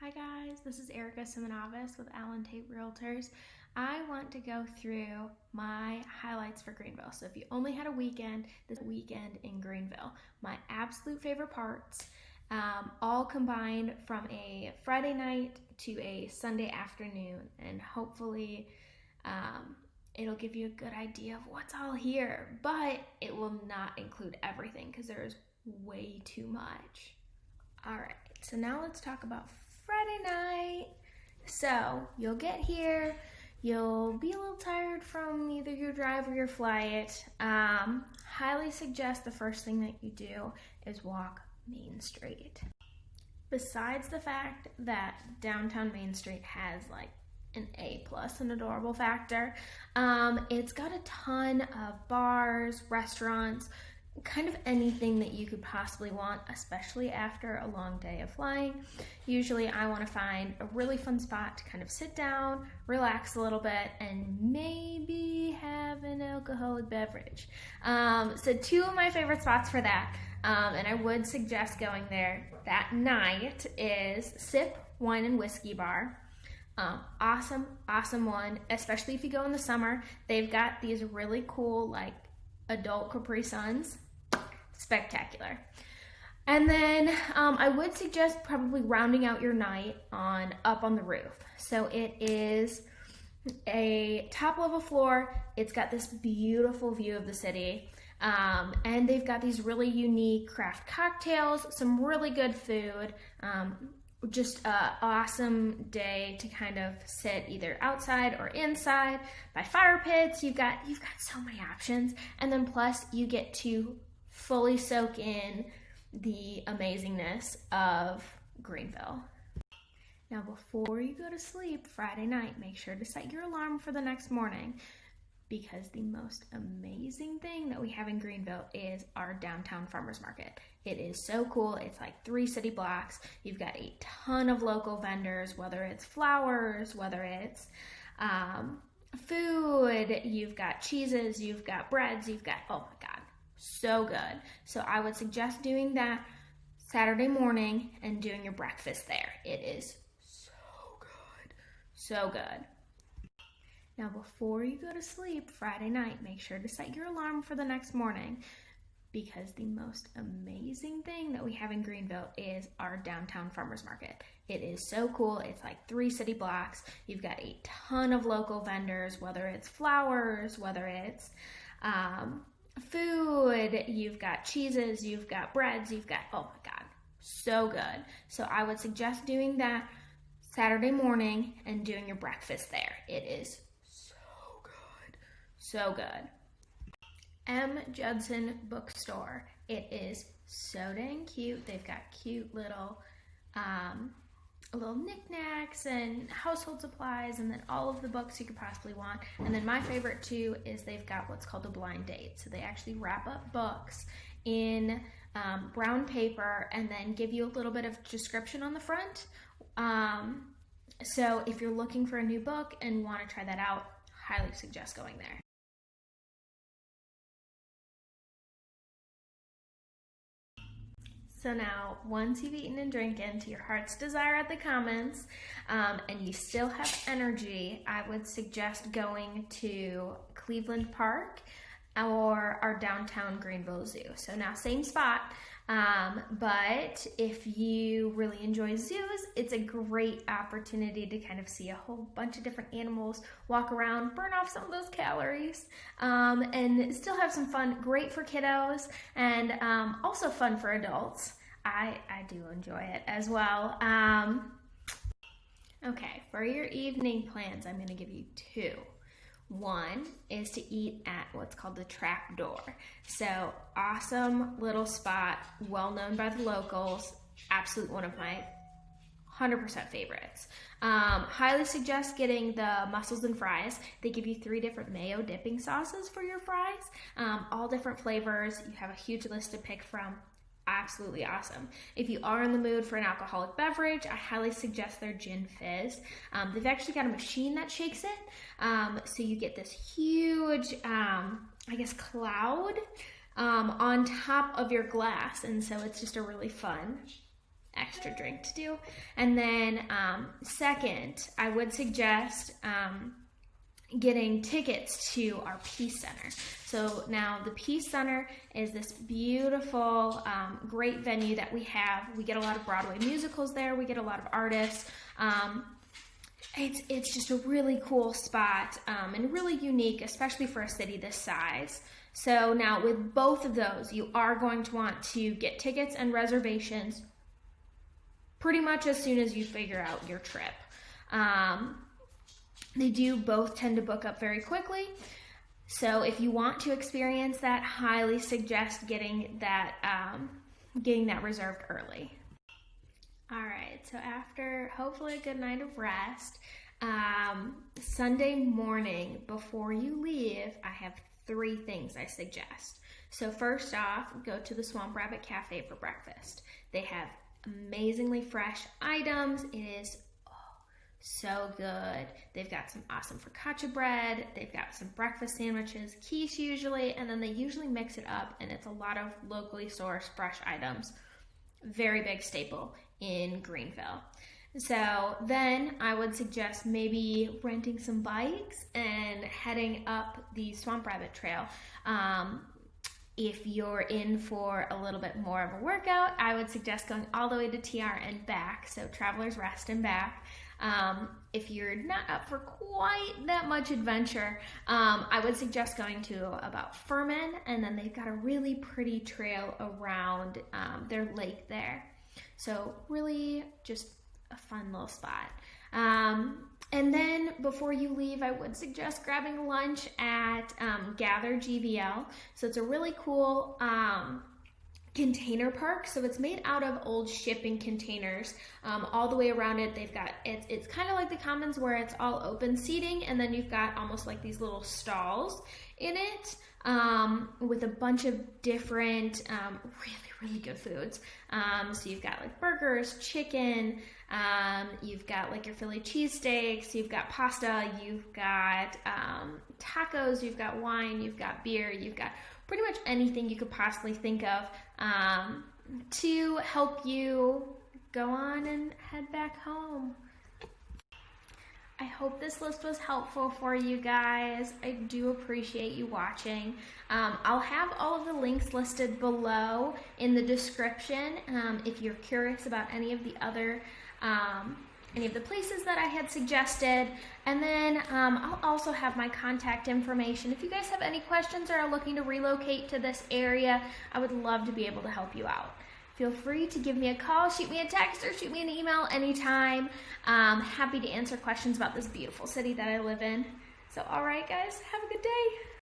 Hi guys, this is Erica.Simonavice with Tate Realtors. I want to go through my highlights for Greenville. So if you only had a weekend, this weekend in Greenville, my absolute favorite parts, all combined from a Friday night to a Sunday afternoon, and hopefully it'll give you a good idea of what's all here, but it will not include everything because there is way too much. All right, so now let's talk about Friday night. So you'll get here, you'll be a little tired from either your drive or your flight. Highly suggest the first thing that you do is walk Main Street. Besides the fact that downtown Main Street has like an A+, an adorable factor, it's got a ton of bars, restaurants, kind of anything that you could possibly want, especially after a long day of flying. Usually I want to find a really fun spot to kind of sit down, relax a little bit, and maybe have an alcoholic beverage. So two of my favorite spots for that, and I would suggest going there that night, is Sip Wine and Whiskey Bar. Awesome one, especially if you go in the summer. They've got these really cool like adult Capri Suns. Spectacular. And then I would suggest probably rounding out your night up on the roof. So it is a top level floor. It's got this beautiful view of the city. And they've got these really unique craft cocktails, some really good food. Just an awesome day to kind of sit either outside or inside by fire pits. You've got so many options, and then plus you get to fully soak in the amazingness of Greenville. Now before you go to sleep Friday night, make sure to set your alarm for the next morning, because the most amazing thing that we have in Greenville is our downtown farmers market. It is so cool. It's like 3 city blocks. You've got a ton of local vendors, whether it's flowers, whether it's food, you've got cheeses, you've got breads, you've got, oh my God, so good. So I would suggest doing that Saturday morning and doing your breakfast there. It is so good. Now before you go to sleep Friday night, make sure to set your alarm for the next morning, because the most amazing thing that we have in Greenville is our downtown farmers market. It is so cool. It's like 3 city blocks. You've got a ton of local vendors, whether it's flowers, whether it's food, you've got cheeses, you've got breads, you've got, oh my God, so good. So I would suggest doing that Saturday morning and doing your breakfast there. It is so good. Judson Bookstore. It is so dang cute. They've got cute little knickknacks and household supplies, and then all of the books you could possibly want. And then my favorite too is they've got what's called a blind date. So they actually wrap up books in brown paper and then give you a little bit of description on the front. So if you're looking for a new book and want to try that out, highly suggest going there. So now, once you've eaten and drinking to your heart's desire at the Commons, and you still have energy, I would suggest going to Cleveland Park or our downtown Greenville Zoo. So now, same spot, but if you really enjoy zoos, it's a great opportunity to kind of see a whole bunch of different animals, walk around, burn off some of those calories, and still have some fun. Great for kiddos, and also fun for adults. I do enjoy it as well. Okay, for your evening plans, I'm going to give you 2. One is to eat at what's called the Trappe Door. So awesome little spot, well known by the locals, absolute one of my 100% favorites. Highly suggest getting the mussels and fries. They give you 3 different mayo dipping sauces for your fries, all different flavors. You have a huge list to pick from. Absolutely awesome. If you are in the mood for an alcoholic beverage, I highly suggest their gin fizz. They've actually got a machine that shakes it, so you get this huge, cloud on top of your glass, and so it's just a really fun extra drink to do. And then second, I would suggest getting tickets to our Peace Center. So now the Peace Center is this beautiful, great venue that we have. We get a lot of Broadway musicals there. We get a lot of artists. It's just a really cool spot and really unique, especially for a city this size. So now with both of those, you are going to want to get tickets and reservations pretty much as soon as you figure out your trip. They do both tend to book up very quickly. So if you want to experience that, highly suggest getting that reserved early. All right, so after hopefully a good night of rest, Sunday morning before you leave, I have 3 things I suggest. So first off, go to the Swamp Rabbit Café for breakfast. They have amazingly fresh items. It is so good. They've got some awesome focaccia bread. They've got some breakfast sandwiches, quiche usually, and then they usually mix it up, and it's a lot of locally sourced fresh items. Very big staple in Greenville. So then I would suggest maybe renting some bikes and heading up the Swamp Rabbit Trail. If you're in for a little bit more of a workout, I would suggest going all the way to TR and back, so Traveler's Rest and back. If you're not up for quite that much adventure, I would suggest going to about Furman, and then they've got a really pretty trail around their lake there. So really just a fun little spot. And then before you leave, I would suggest grabbing lunch at Gather GVL. So it's a really cool container park. So it's made out of old shipping containers. All the way around it, they've got, it's kind of like the Commons where it's all open seating, and then you've got almost like these little stalls in it with a bunch of different really good foods. So you've got like burgers, chicken, you've got like your Philly cheesesteaks, you've got pasta, you've got tacos, you've got wine, you've got beer, you've got pretty much anything you could possibly think of to help you go on and head back home. I hope this list was helpful for you guys. I do appreciate you watching. I'll have all of the links listed below in the description if you're curious about any of the other places that I had suggested. And then I'll also have my contact information. If you guys have any questions or are looking to relocate to this area, I would love to be able to help you out. Feel free to give me a call, shoot me a text, or shoot me an email anytime. Happy to answer questions about this beautiful city that I live in. So, all right, guys, have a good day.